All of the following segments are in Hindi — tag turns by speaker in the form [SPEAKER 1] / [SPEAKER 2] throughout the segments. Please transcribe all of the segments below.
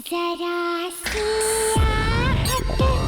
[SPEAKER 1] जरा सी आहट होती है।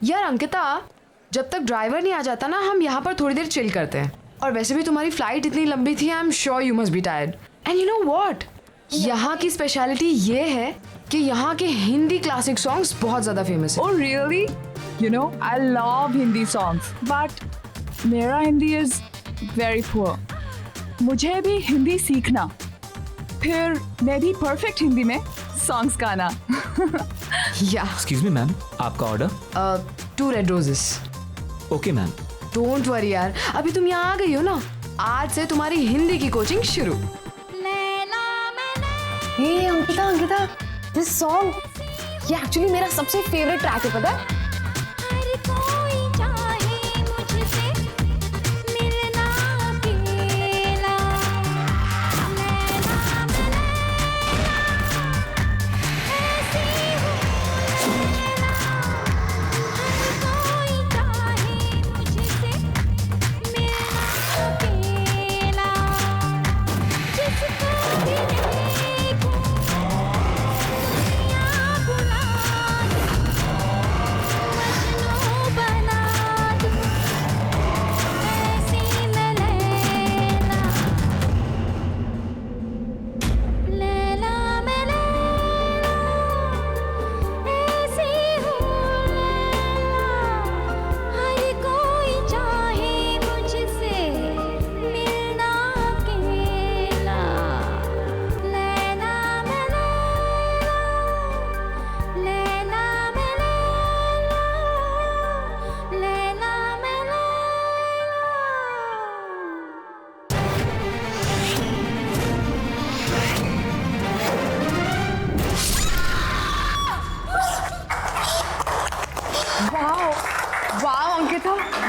[SPEAKER 2] यार अंकिता, जब तक ड्राइवर नहीं आ जाता ना, हम यहाँ पर थोड़ी देर चिल करते हैं। और वैसे भी तुम्हारी फ्लाइट इतनी लंबी थी, I am sure you must be tired. And you know what, यहाँ की स्पेशलिटी ये है कि यहाँ के हिंदी क्लासिक सॉन्ग्स बहुत ज़्यादा फेमस है।
[SPEAKER 3] Oh really? You know, I love Hindi songs, but मेरा हिंदी is very poor. मुझे भी हिंदी सीखना, फिर मैं भी परफेक्ट हिंदी में सॉन्ग्स गाना।
[SPEAKER 2] या
[SPEAKER 4] एक्सक्यूज मी मैम, आपका order?
[SPEAKER 2] 2 red roses.
[SPEAKER 4] Okay ma'am.
[SPEAKER 2] Don't worry यार, अभी तुम यहाँ आ गई हो ना, आज से तुम्हारी हिंदी की कोचिंग शुरू।
[SPEAKER 5] हे अंकिता, दिस सॉन्ग ये एक्चुअली मेरा सबसे फेवरेट ट्रैक है, पता है?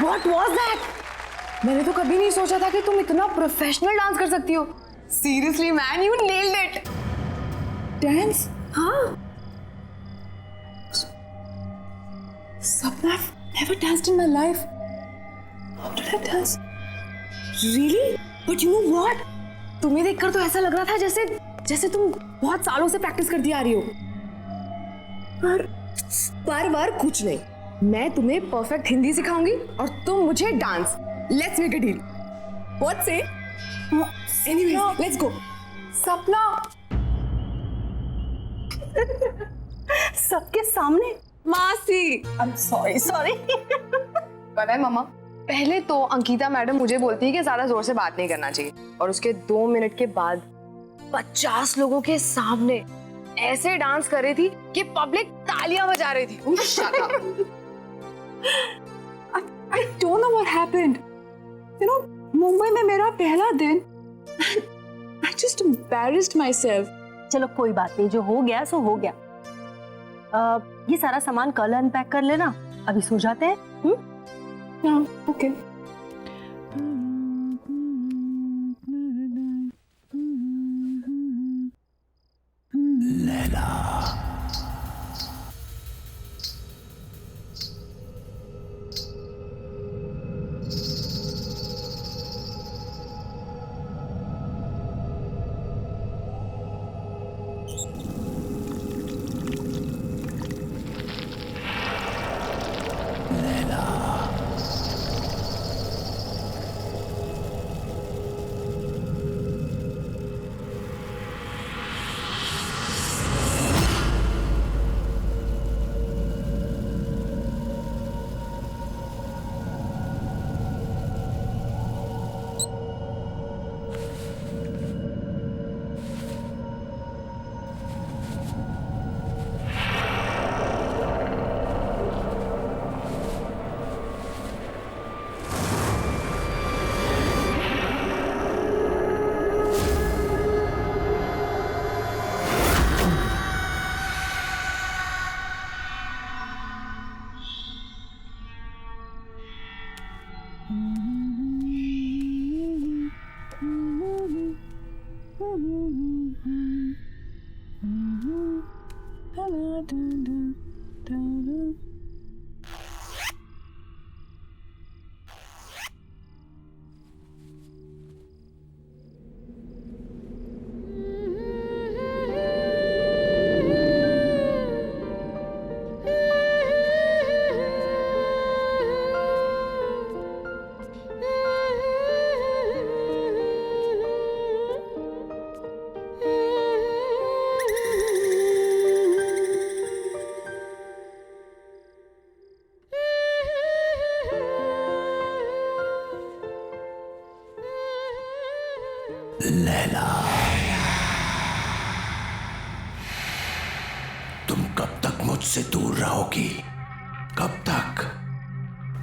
[SPEAKER 5] What was that? मैंने तो कभी नहीं सोचा था कि तुम इतना प्रोफेशनल डांस कर सकती हो। Seriously man, you nailed it. Dance? हाँ। Sapna, I've never danced in my life. How did I dance? Really? But you know what? तुम्हें देखकर तो ऐसा लग रहा था जैसे तुम बहुत सालों से प्रैक्टिस करती आ रही हो। पर कुछ नहीं, मैं तुम्हें परफेक्ट हिंदी सिखाऊंगी और तुम मुझे dance. Let's make a deal. What say? Anyways, let's go. Sapna सबके सामने? मासी, आई एम सॉरी। पता है मामा, पहले तो अंकिता मैडम मुझे बोलती है कि ज्यादा जोर से बात नहीं करना चाहिए, और उसके 2 मिनट के बाद 50 लोगों के सामने ऐसे डांस कर रही थी कि पब्लिक तालियां बजा रही थी। Shut up. I don't know what happened. You know, Mumbai में मेरा पहला दिन, I just embarrassed myself.
[SPEAKER 6] चलो कोई बात नहीं, जो हो गया सो हो गया। ये सारा सामान कल अनपैक कर लेना, अभी सो जाते हैं।
[SPEAKER 5] हाँ, okay.
[SPEAKER 7] लैला, तुम कब तक मुझसे दूर रहोगी? कब तक?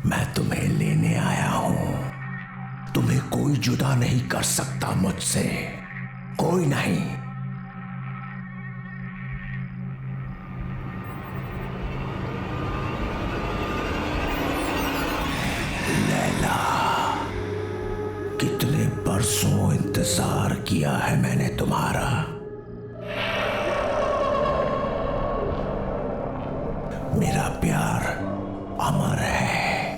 [SPEAKER 7] मैं तुम्हें लेने आया हूं। तुम्हें कोई जुदा नहीं कर सकता मुझसे, कोई नहीं। लैला, कितने बरसों इंतजार किया है मैंने तुम्हारा। मेरा प्यार अमर है,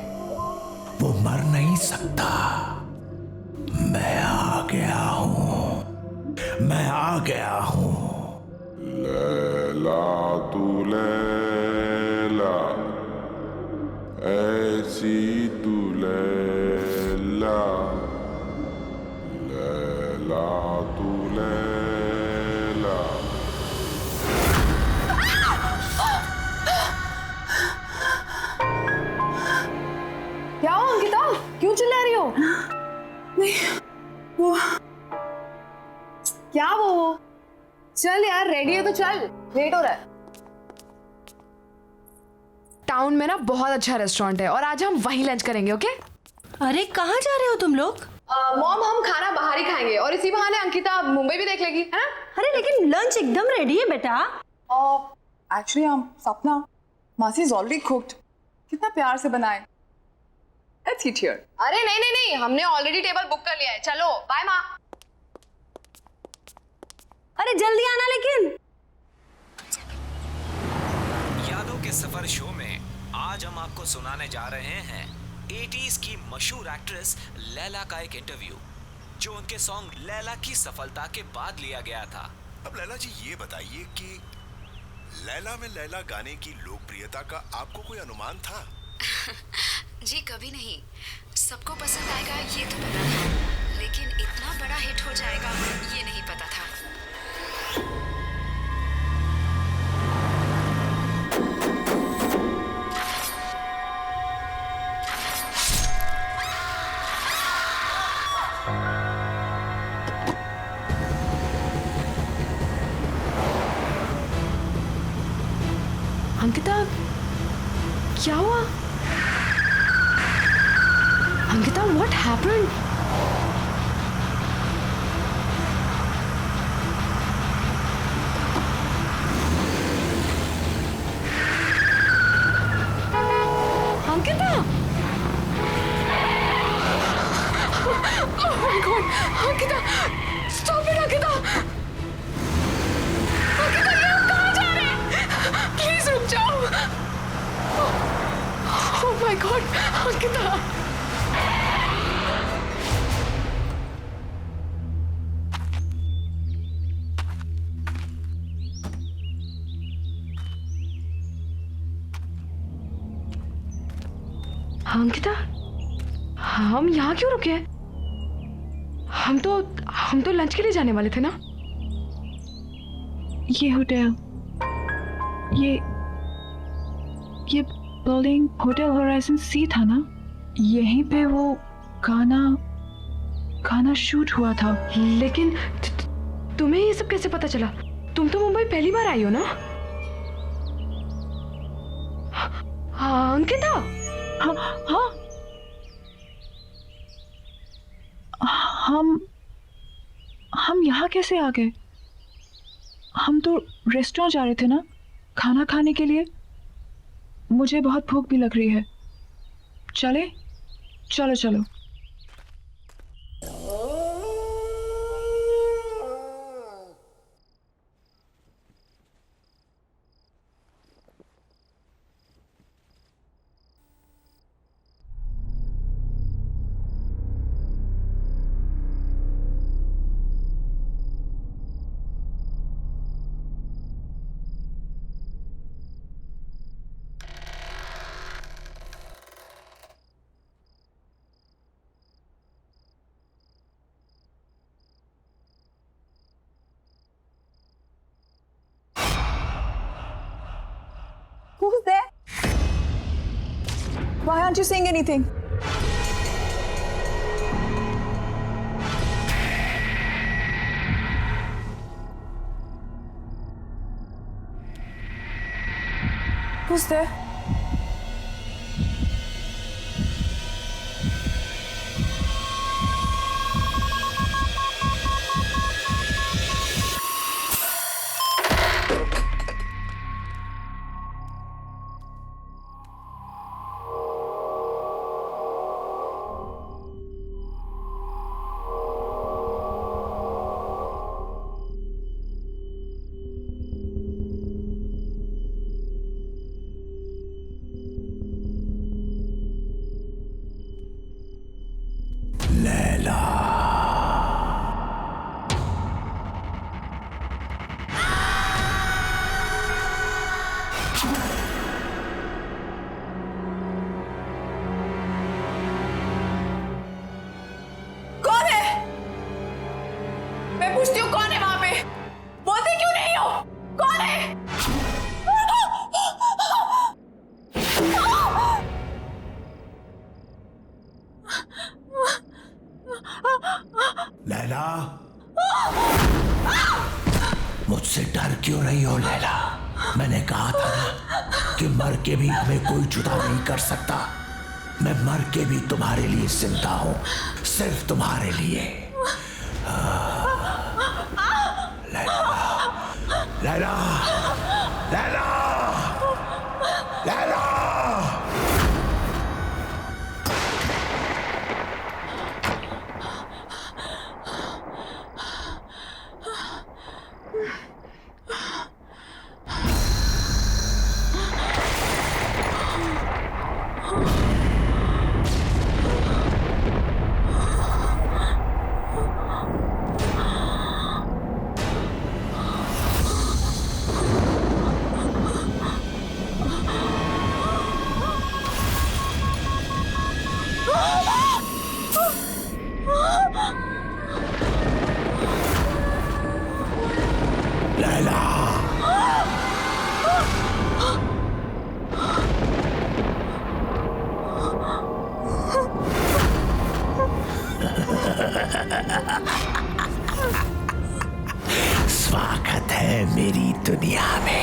[SPEAKER 7] वो मर नहीं सकता। मैं आ गया हूं, मैं आ गया हूं।
[SPEAKER 8] लैला तू लैला, ऐसी तू लैला, लैला तू लैला।
[SPEAKER 5] क्या हो अंकिता, क्यों चिल्ला रही हो?
[SPEAKER 3] वो
[SPEAKER 5] क्या वो? चल यार, रेडी है तो चल, लेट हो रहा है।
[SPEAKER 2] टाउन में ना बहुत अच्छा रेस्टोरेंट है और आज हम वहीं लंच करेंगे, ओके?
[SPEAKER 6] अरे कहाँ जा रहे हो तुम लोग?
[SPEAKER 5] मॉम, हम खाना बाहर ही खाएंगे और इसी बहाने अंकिता मुंबई भी देख लेगी, है ना?
[SPEAKER 6] अरे लेकिन लंच एकदम रेडी है बेटा।
[SPEAKER 3] एक्चुअली सपना, मासी इज ऑलरेडी कुक्ड। कितना प्यार से बनाए। Let's eat here.
[SPEAKER 5] अरे नहीं नहीं नहीं, हमने ऑलरेडी टेबल बुक कर लिया है। चलो बाय माँ।
[SPEAKER 6] अरे जल्दी आना लेकिन।
[SPEAKER 4] यादों के सफर शो में आज हम आपको सुनाने जा रहे हैं 80s की मशहूर एक्ट्रेस लैला का एक इंटरव्यू, जो उनके सॉन्ग लैला की सफलता के बाद लिया गया था।
[SPEAKER 9] अब लैला जी ये बताइए कि लैला में लैला गाने की लोकप्रियता का आपको कोई अनुमान था?
[SPEAKER 10] जी कभी नहीं। सबको पसंद आएगा ये तो पता था, लेकिन इतना बड़ा हिट हो जाएगा ये नहीं पता था।
[SPEAKER 2] अंकिता, क्या हुआ? Ankita, what happened? Ankita! Oh my God! Ankita! Stop it, Ankita! Ankita, ये हम कहाँ जा रहे हैं? Please रुक जाओ! Oh my God! Ankita! Ankita, हम यहाँ क्यों रुके? हम तो लंच के लिए जाने वाले थे ना?
[SPEAKER 3] ये होटल, ये बिल्डिंग होटल होराइजन सी था ना? यहीं पे वो गाना शूट हुआ था।
[SPEAKER 2] लेकिन तुम्हें ये सब कैसे पता चला? तुम तो मुंबई पहली बार आई हो ना? हाँ, अंकिता।
[SPEAKER 3] हाँ हाँ, हम यहाँ कैसे आ गए? हम तो रेस्टोरेंट जा रहे थे ना, खाना खाने के लिए। मुझे बहुत भूख भी लग रही है। चले? चलो चलो। Who's there? Why aren't you saying anything? Who's there? मैं पूछती हूँ कौन है वहां पे? बोलते क्यों नहीं हो? कौन है?
[SPEAKER 7] लैला, मुझसे डर क्यों रही हो लैला? मैंने कहा था ना कि मर के भी हमें कोई जुदा नहीं कर सकता। मैं मर के भी तुम्हारे लिए जिंदा हूं, सिर्फ तुम्हारे लिए। लैला, लैला, लैला। स्वागत है मेरी दुनिया में।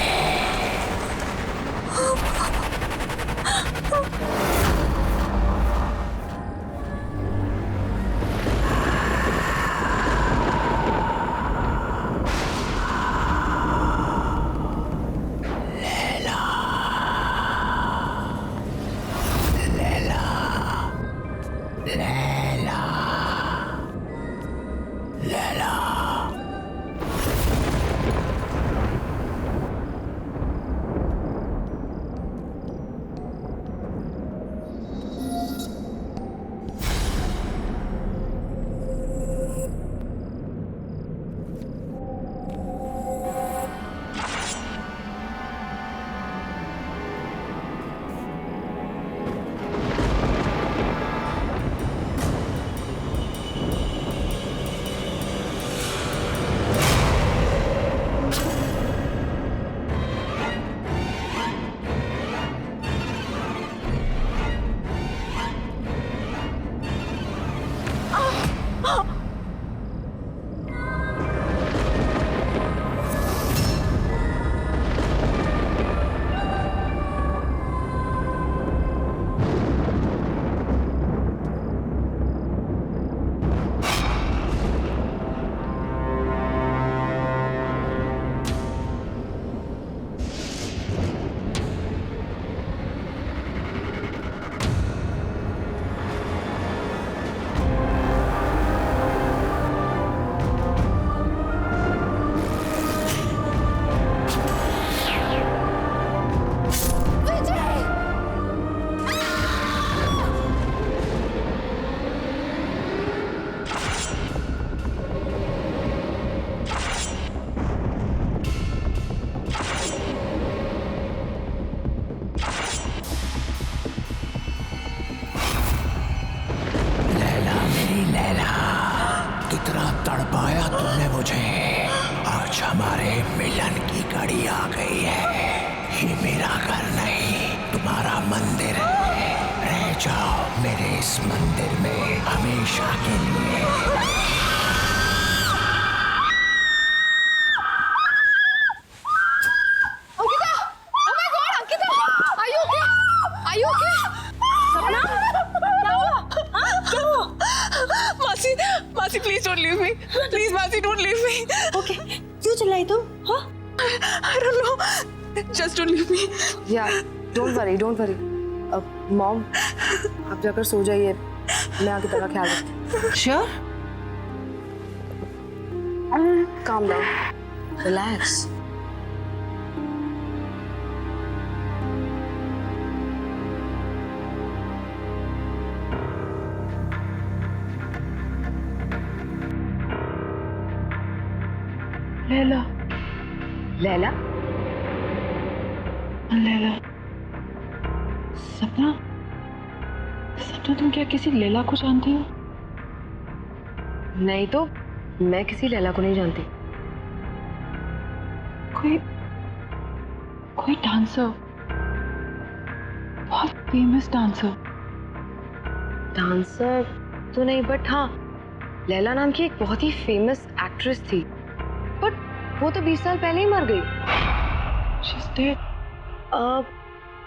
[SPEAKER 7] तड़पाया तुमने मुझे। आज हमारे मिलन की घड़ी आ गई है। ये मेरा घर नहीं, मंदिर है, रह जाओ मेरे इस मंदिर में हमेशा के लिए।
[SPEAKER 3] मासी मासी please don't leave me, please मासी डोंट लीव मी।
[SPEAKER 6] ओके, क्यों चिल्लाई तुम? हाँ?
[SPEAKER 3] I don't know, just don't leave me.
[SPEAKER 5] या डोंट वरी, डोंट वरी। अब मॉम आप जाकर सो जाइए, मैं आगे तेरा ख्याल रखती हूँ।
[SPEAKER 6] Sure?
[SPEAKER 5] Calm down, relax.
[SPEAKER 3] Laila,
[SPEAKER 5] Laila,
[SPEAKER 3] Laila, सपना, सपना तुम क्या किसी लैला को जानती हो?
[SPEAKER 5] नहीं तो मैं किसी लैला को नहीं जानती।
[SPEAKER 3] कोई डांसर, बहुत फेमस डांसर।
[SPEAKER 5] डांसर तो नहीं, बट हाँ लैला नाम की एक बहुत ही फेमस एक्ट्रेस थी, बट वो तो 20 साल पहले ही मर गई।
[SPEAKER 3] She's dead.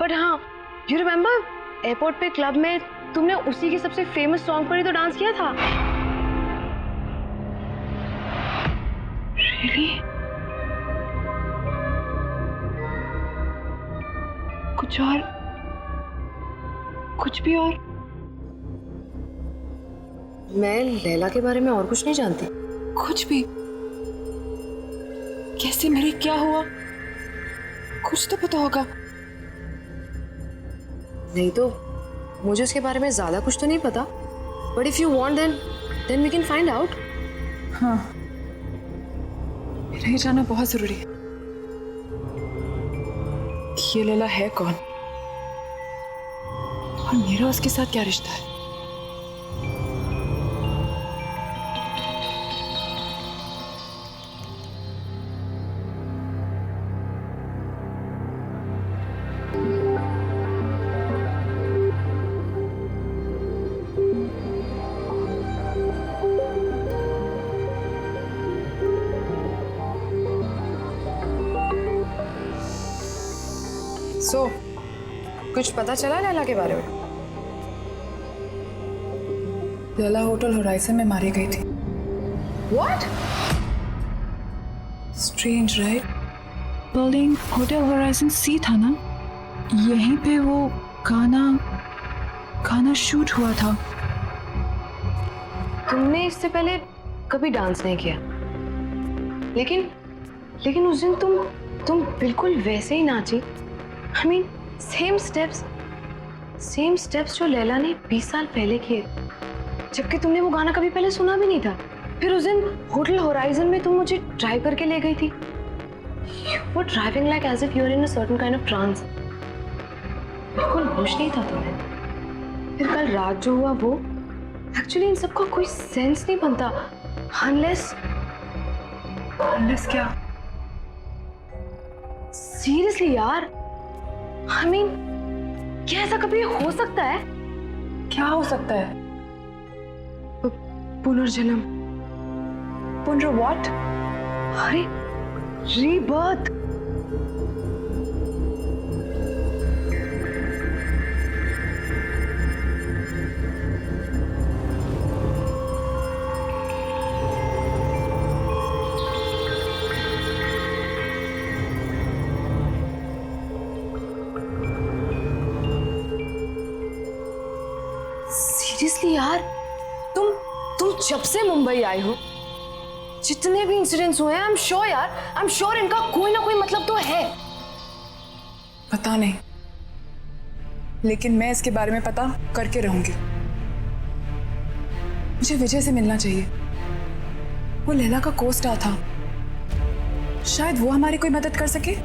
[SPEAKER 5] बट हाँ, यू रिमेम्बर एयरपोर्ट पे क्लब में तुमने उसी के सबसे फेमस सॉन्ग पर ही तो डांस किया था।
[SPEAKER 3] Really? कुछ भी और?
[SPEAKER 5] मैं लैला के बारे में और कुछ नहीं जानती।
[SPEAKER 3] कुछ भी? कैसे मरी, क्या हुआ? कुछ तो पता होगा।
[SPEAKER 5] नहीं तो मुझे उसके बारे में ज्यादा कुछ तो नहीं पता, but if you want then we can find out.
[SPEAKER 3] हाँ, मेरा ये जानना बहुत जरूरी है कि ये लैला है कौन और मेरा उसके साथ क्या रिश्ता है।
[SPEAKER 5] सो कुछ पता चला लैला के बारे में?
[SPEAKER 3] लैला होटल होराइजन में मारी गई थी।
[SPEAKER 5] What?
[SPEAKER 3] Strange right? Building hotel Horizon sea था ना, यहीं पे वो गाना शूट हुआ था।
[SPEAKER 5] तुमने इससे पहले कभी डांस नहीं किया, लेकिन उस दिन तुम बिल्कुल वैसे ही नाची। I mean, सेम स्टेप्स जो लैला ने 20 साल पहले किए, जबकि तुमने वो गाना कभी पहले सुना भी नहीं था। फिर उस दिन होटल होराइजन में तुम मुझे ड्राइव करके ले गई थी। You were driving like as if you were in a certain kind of trance. बिल्कुल होश नहीं था तुम्हें। फिर कल रात जो हुआ वो, एक्चुअली इन सबका कोई सेंस नहीं बनता unless
[SPEAKER 3] क्या?
[SPEAKER 5] सीरियसली यार, I mean, क्या ऐसा कभी हो सकता है?
[SPEAKER 3] क्या हो सकता है?
[SPEAKER 5] पुनर्जन्म।
[SPEAKER 3] व्हाट?
[SPEAKER 5] अरे रीबर्थ। सीरियसली यार, तुम जब से मुंबई आई हो, जितने भी इंसिडेंट्स हुए हैं, आई एम श्योर इनका कोई ना कोई मतलब तो है।
[SPEAKER 3] पता नहीं, लेकिन मैं इसके बारे में पता करके रहूंगी। मुझे विजय से मिलना चाहिए। वो लैला का को-स्टार था, शायद वो हमारी कोई मदद कर सके।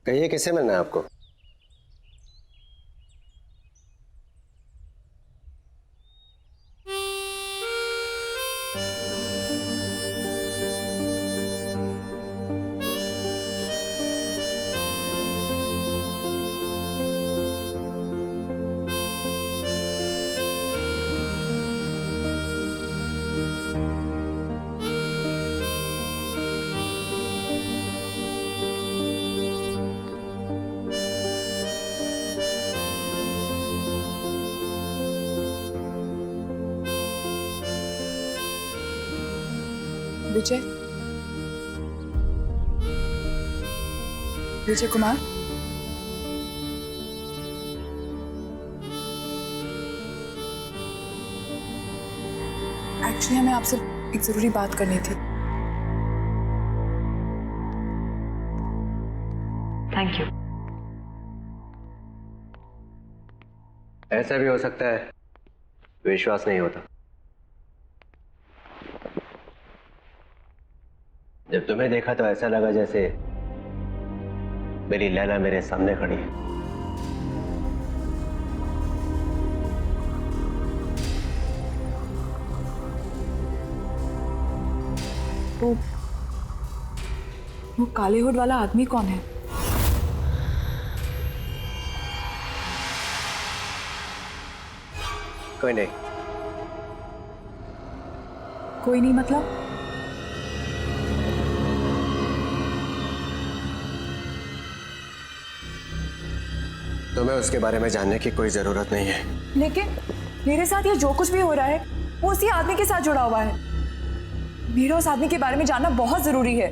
[SPEAKER 11] कहिए किससे मिलना है आपको?
[SPEAKER 3] विजय, विजय कुमार, एक्चुअली हमें आपसे एक जरूरी बात करनी थी।
[SPEAKER 6] Thank you.
[SPEAKER 11] ऐसा भी हो सकता है विश्वास नहीं होता। जब तुम्हें देखा तो ऐसा लगा जैसे मेरी लैला मेरे सामने खड़ी है।
[SPEAKER 3] वो काले हुड वाला आदमी कौन है?
[SPEAKER 11] कोई नहीं।
[SPEAKER 3] कोई नहीं मतलब?
[SPEAKER 11] तुम्हें उसके बारे में जानने की कोई जरूरत नहीं है।
[SPEAKER 3] लेकिन मेरे साथ ये जो कुछ भी हो रहा है वो उसी आदमी के साथ जुड़ा हुआ है। मेरा उस आदमी के बारे में जानना बहुत जरूरी है।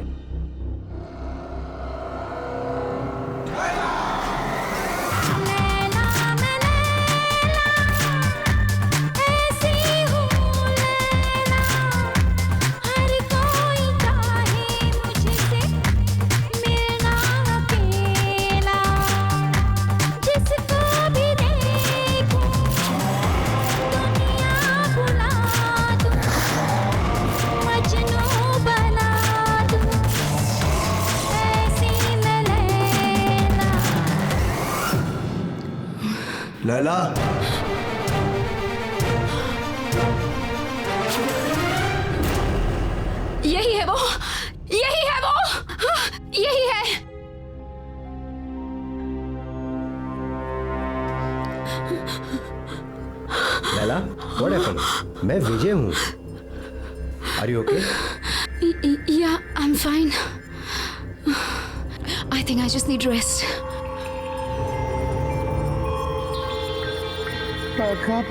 [SPEAKER 7] लैला,
[SPEAKER 10] यही है वो, यही है वो, यही है।
[SPEAKER 11] Laila, what happened? मैं विजय हूँ। Are you okay?
[SPEAKER 10] Yeah, I'm fine. I think I just need rest.
[SPEAKER 3] Back up.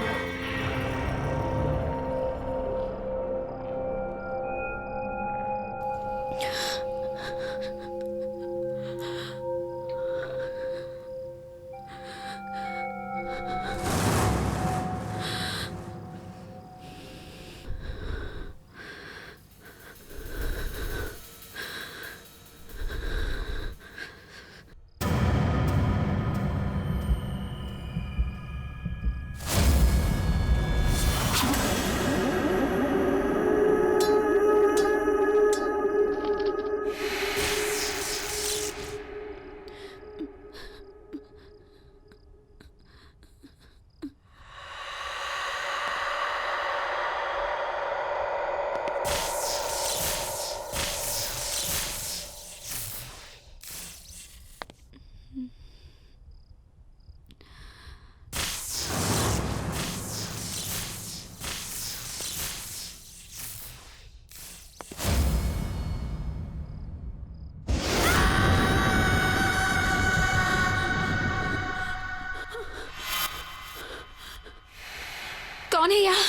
[SPEAKER 10] कौन है यहाँ?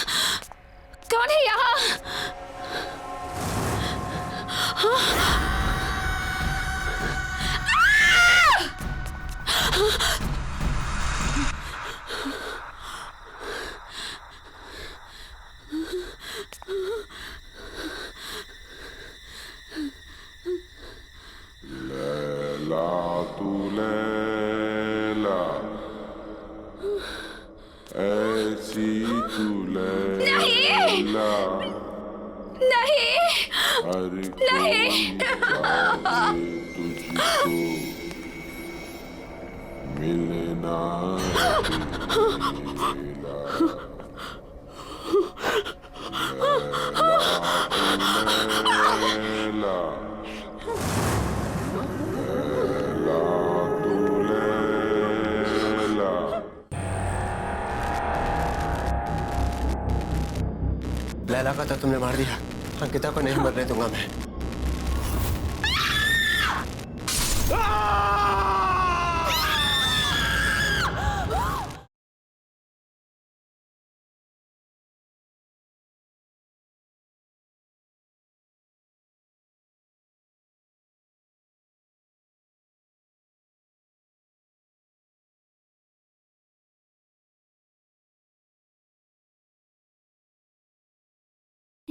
[SPEAKER 10] कौन है यहाँ?
[SPEAKER 8] लैला तू लैला, ऐसी तू लैला,
[SPEAKER 10] नहीं,
[SPEAKER 8] हर कोई चाहे तुझको,
[SPEAKER 11] लैला का तो तुमने मार दिया, अंकिता को नहीं मरने दूंगा मैं।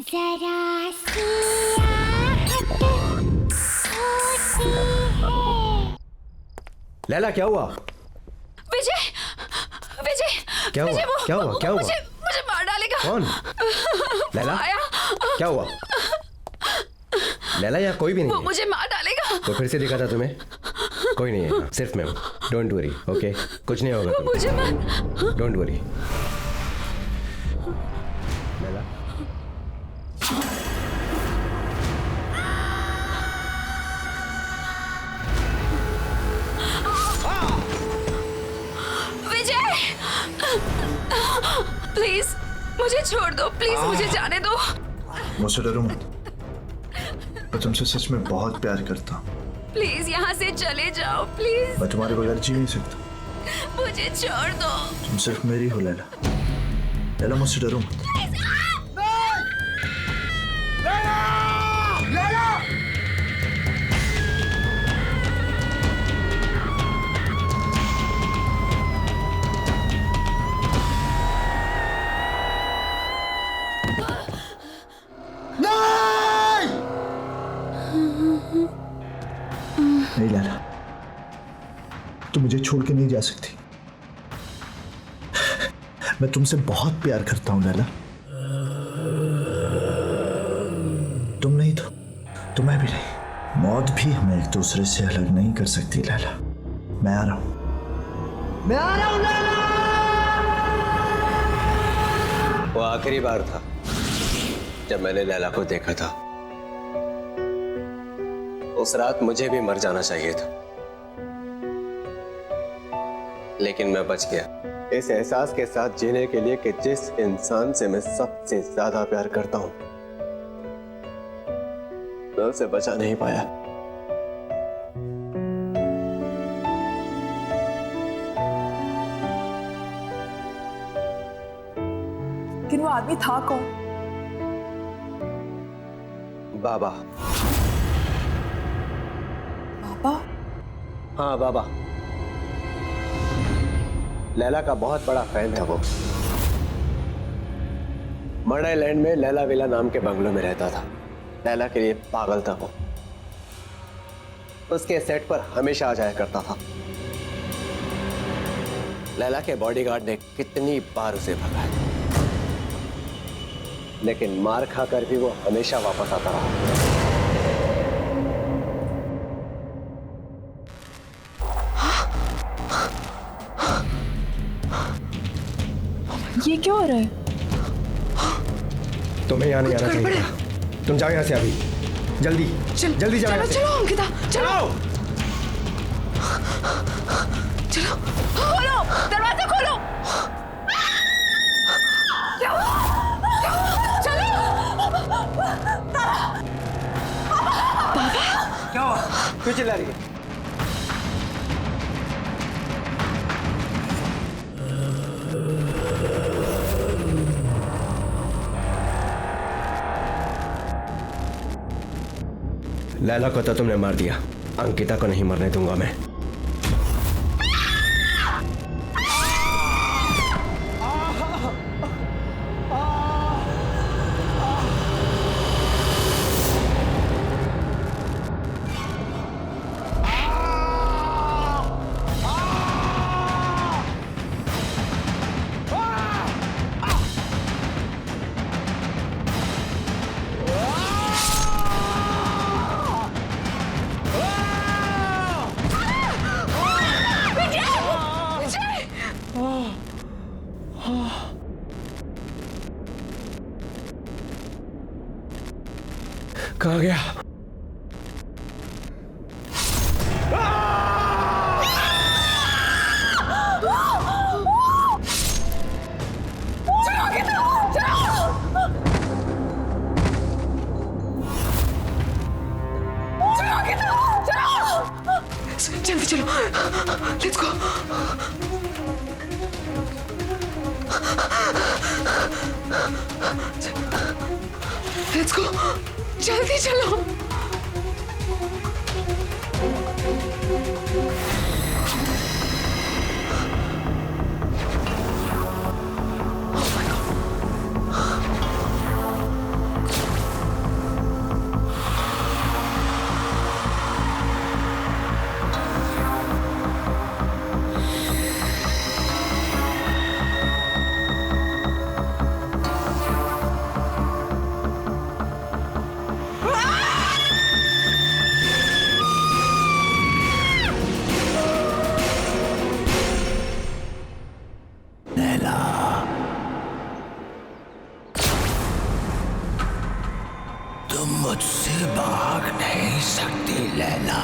[SPEAKER 1] जरा सी आहट होती है।
[SPEAKER 11] लैला क्या हुआ?
[SPEAKER 10] विजय, विजय,
[SPEAKER 11] क्या हुआ?
[SPEAKER 10] विजय,
[SPEAKER 11] क्या हुआ? क्या हुआ?
[SPEAKER 10] मुझे मार डालेगा।
[SPEAKER 11] कौन? लैला?
[SPEAKER 10] आया।
[SPEAKER 11] क्या हुआ? लैला यहाँ कोई भी नहीं
[SPEAKER 10] वो
[SPEAKER 11] है।
[SPEAKER 10] मुझे मार डालेगा।
[SPEAKER 11] तो फिर से दिखा था तुम्हें? कोई नहीं है, सिर्फ मैं हूँ। Don't worry, okay? कुछ नहीं होगा तुम्हें।
[SPEAKER 10] मुझे मार।
[SPEAKER 11] Don't worry. Laila?
[SPEAKER 10] Vijay, please मुझे छोड़ दो, प्लीज मुझे जाने दो।
[SPEAKER 12] मुझसे डरो मत, मैं तुमसे सच में बहुत प्यार करता हूँ।
[SPEAKER 10] प्लीज यहाँ से चले जाओ, प्लीज।
[SPEAKER 12] मैं तुम्हारे बगैर जी नहीं सकता।
[SPEAKER 10] मुझे छोड़ दो।
[SPEAKER 12] तुम सिर्फ मेरी हो लैला। लैला मुझसे डरो मत। नहीं लैला, तुम मुझे छोड़ के नहीं जा सकती। मैं तुमसे बहुत प्यार करता हूं लैला। तुम नहीं तो मैं भी नहीं। मौत भी हमें एक दूसरे से अलग नहीं कर सकती लैला। मैं आ रहा हूं, मैं आ रहा हूं लैला।
[SPEAKER 11] वो आखिरी बार था जब मैंने लैला को देखा था। उस रात मुझे भी मर जाना चाहिए था, लेकिन मैं बच गया इस एहसास के साथ जीने के लिए कि जिस इंसान से मैं सबसे ज्यादा प्यार करता हूं, मैं उसे बचा नहीं पाया।
[SPEAKER 3] लेकिन वो आदमी था कौन?
[SPEAKER 11] बाबा।
[SPEAKER 3] बाबा?
[SPEAKER 11] हाँ बाबा। लैला का बहुत बड़ा फैन था वो। मर्डर लैंड में लैला विला नाम के बंगलों में रहता था। लैला के लिए पागल था वो। उसके सेट पर हमेशा आ जाया करता था। लैला के बॉडीगार्ड ने कितनी बार उसे भगाया, लेकिन मार खाकर भी वो हमेशा वापस आता रहा।
[SPEAKER 3] ये क्या हो रहा है?
[SPEAKER 11] तुम्हें यहाँ नहीं आना चाहिए था। तुम जाओ यहाँ से अभी, जल्दी जल्दी जाओ यहाँ से।
[SPEAKER 2] चलो अंकिता, चलो चलो।
[SPEAKER 10] खोलो, दरवाजा खोलो। क्या हुआ? चलो।
[SPEAKER 11] क्या हुआ? क्यों चिल्ला रही है? लैला को तो तुमने मार दिया, अंकिता को नहीं मरने दूंगा मैं।
[SPEAKER 7] कहाँ गया?
[SPEAKER 2] जल्दी चलो, लेट्स गो। लेट्स गो, जल्दी चलो।
[SPEAKER 7] तुम मुझसे भाग नहीं सकती लैला।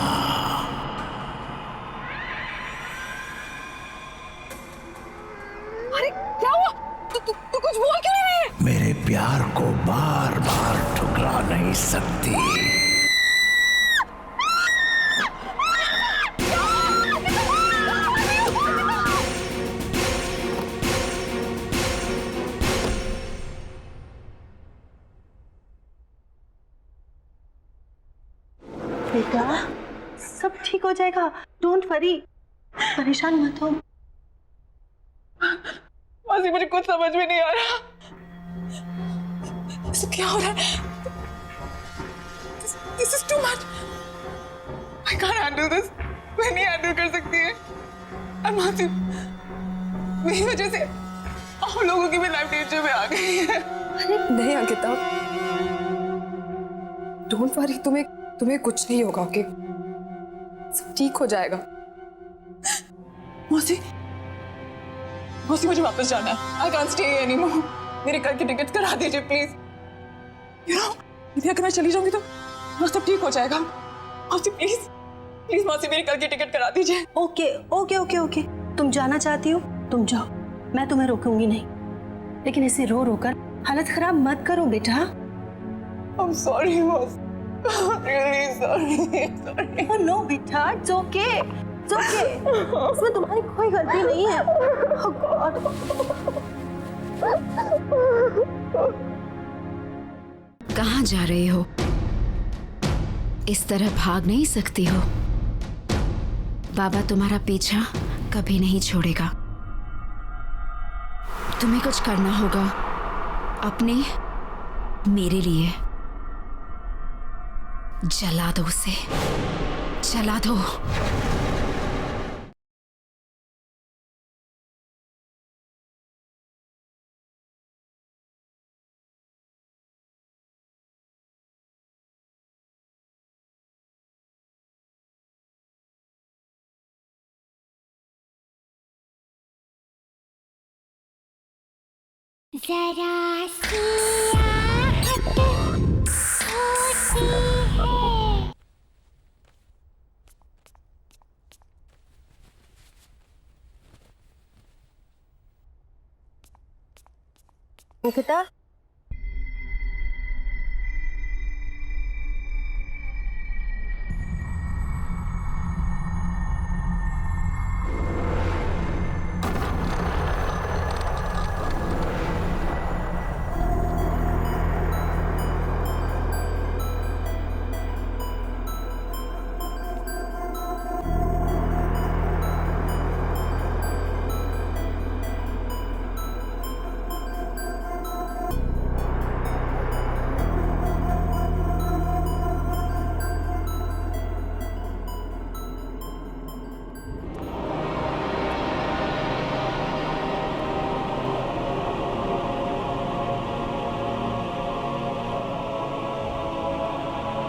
[SPEAKER 5] अरे क्या हुआ? तू कुछ बोल क्यों नहीं रही है?
[SPEAKER 7] मेरे प्यार को बार बार ठुकरा नहीं सकती।
[SPEAKER 6] बेटा सब ठीक हो जाएगा, डोंट वरी, परेशान मत हो।
[SPEAKER 3] मासी मुझे कुछ समझ में नहीं आ रहा, सब क्या हो रहा है? This is too much. I can't handle this. मैं नहीं हैंडल कर सकती है। और मासी मेरी वजह से आप लोगों की भी लाइफ डेंजर में आ गई है।
[SPEAKER 5] नहीं अंकिता, डोंट वरी, तुम्हें कुछ नहीं होगा, ओके? सब ठीक हो जाएगा।
[SPEAKER 3] मौसी मुझे वापस जाना है। I can't stay anymore. मेरे घर की टिकट करा दीजिए प्लीज। You know, यदि अगर मैं चली जाऊंगी तो सब ठीक हो जाएगा। मौसी प्लीज मौसी मेरे घर की टिकट करा दीजिए।
[SPEAKER 6] ओके, तुम जाना चाहती हो तुम जाओ, मैं तुम्हें रोकूंगी नहीं, लेकिन इसे रो कर हालत खराब मत करो बेटा।
[SPEAKER 3] I'm sorry मौसी, really sorry.
[SPEAKER 6] Oh no बेटा, it's okay. इसमें तुम्हारी कोई गलती नहीं है। Oh God.
[SPEAKER 10] कहाँ जा रहे हो? इस तरह भाग नहीं सकती हो। बाबा तुम्हारा पीछा कभी नहीं छोड़ेगा। तुम्हें कुछ करना होगा अपने, मेरे लिए। जला दो उसे, जला दो।
[SPEAKER 1] जरा सी आहट होती है।
[SPEAKER 6] अंकिता,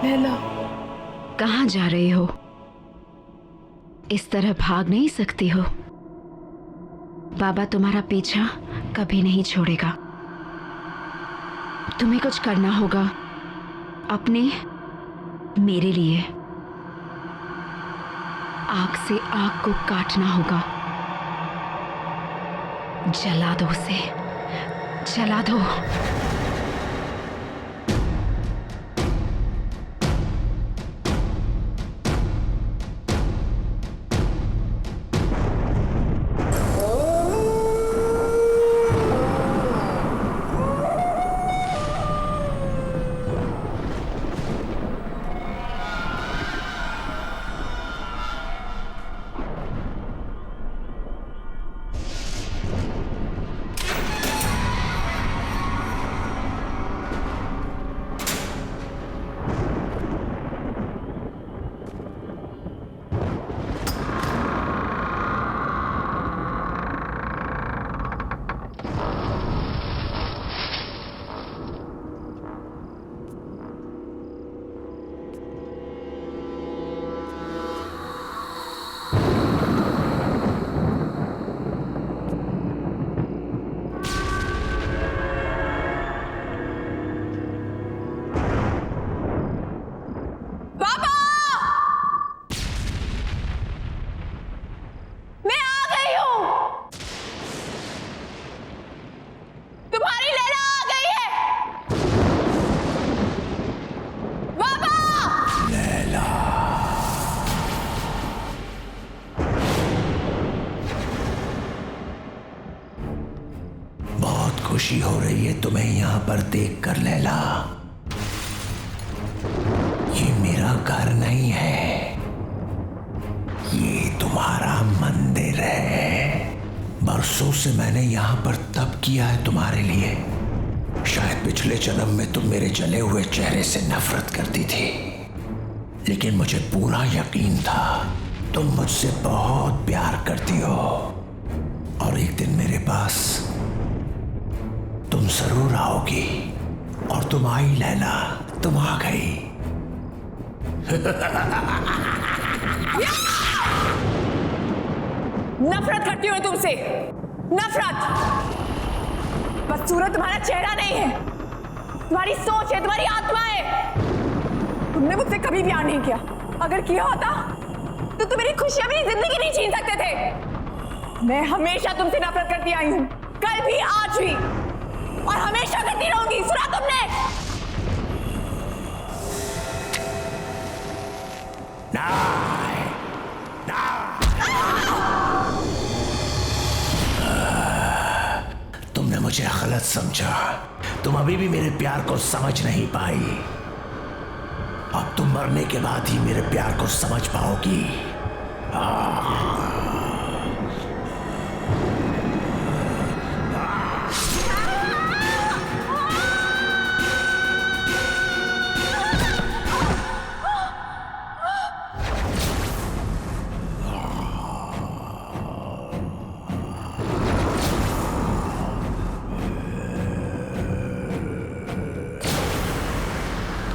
[SPEAKER 2] लैला,
[SPEAKER 10] कहाँ जा रहे हो? इस तरह भाग नहीं सकती हो। बाबा तुम्हारा पीछा कभी नहीं छोड़ेगा। तुम्हें कुछ करना होगा अपने मेरे लिए आग से आग को काटना होगा। जला दो उसे, जला दो।
[SPEAKER 7] खुशी हो रही है तुम्हें यहां पर देखकर लैला। ये मेरा घर नहीं है, ये तुम्हारा मंदिर है। बरसों से मैंने यहां पर तप किया है तुम्हारे लिए। शायद पिछले जन्म में तुम मेरे जले हुए चेहरे से नफरत करती थी, लेकिन मुझे पूरा यकीन था तुम मुझसे बहुत प्यार करती हो और एक दिन मेरे पास तुम जरूर आओगी। और तुम आई लैला, तुम आ गई।
[SPEAKER 13] नफरत करती हूँ तुमसे, नफरत। बदसूरत तुम्हारा चेहरा नहीं है, तुम्हारी सोच है, तुम्हारी आत्मा है। तुमने मुझसे कभी प्यार नहीं किया। अगर किया होता तो तुम मेरी खुशियां, मेरी जिंदगी नहीं छीन सकते थे। मैं हमेशा तुमसे नफरत करती आई हूं, कल भी, आज भी, और हमेशा करती रहूंगी। सुना तुमने?
[SPEAKER 7] तुमने मुझे गलत समझा। तुम अभी भी मेरे प्यार को समझ नहीं पाई। अब तुम मरने के बाद ही मेरे प्यार को समझ पाओगी।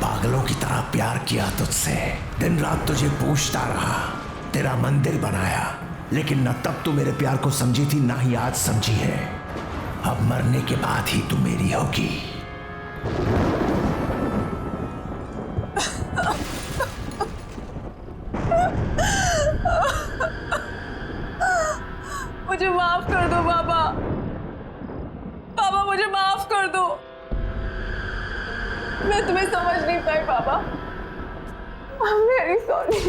[SPEAKER 7] पागलों की तरह प्यार किया तुझसे, दिन रात तुझे पूछता रहा, तेरा मंदिर बनाया, लेकिन न तब तू मेरे प्यार को समझी थी, ना ही आज समझी है। अब मरने के बाद ही तू मेरी होगी।
[SPEAKER 13] मुझे माफ कर दो बाबा। बाबा मुझे माफ कर दो। मैं तुम्हें समझ नहीं पाई बाबा। I'm very sorry।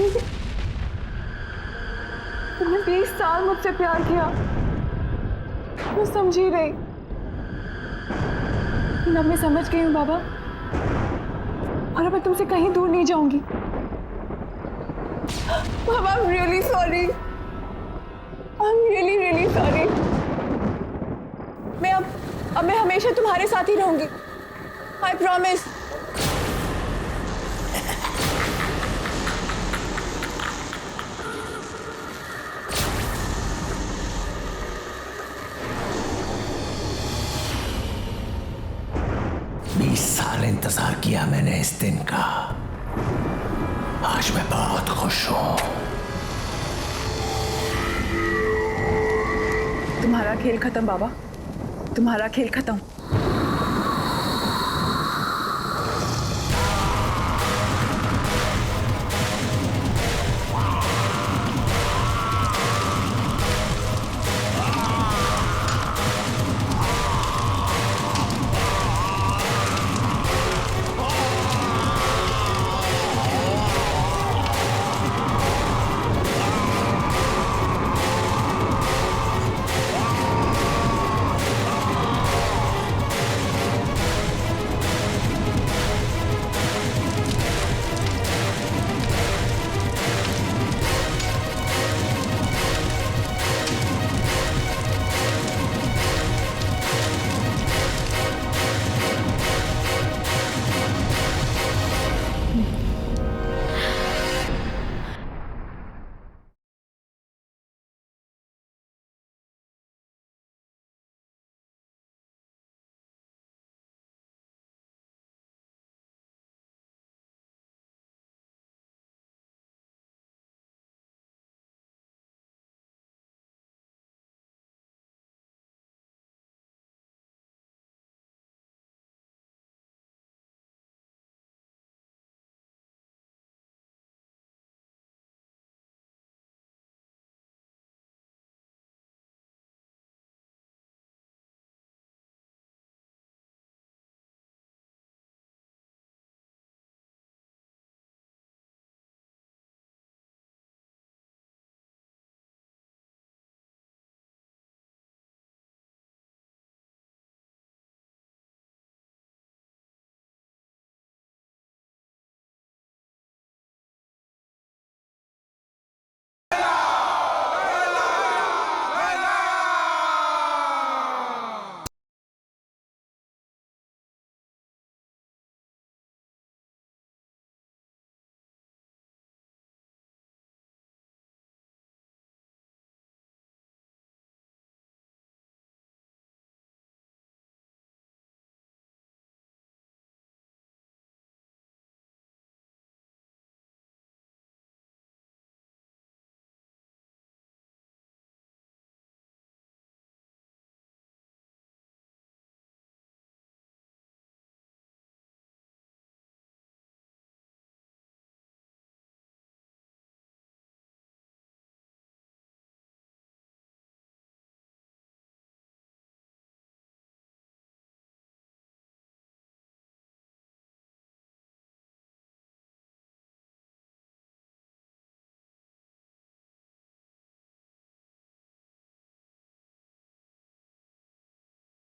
[SPEAKER 13] तुमने 20 साल मुझसे प्यार किया, मैं समझी रही। अब मैं समझ गई हूँ बाबा, और अब मैं तुमसे कहीं दूर नहीं जाऊंगी। बाबा I'm really sorry। I'm really really sorry। अब मैं हमेशा तुम्हारे साथ ही रहूंगी। I promise।
[SPEAKER 7] इंतजार किया मैंने इस दिन का। आज मैं बहुत खुश हूं।
[SPEAKER 3] तुम्हारा खेल खत्म बाबा, तुम्हारा खेल खत्म।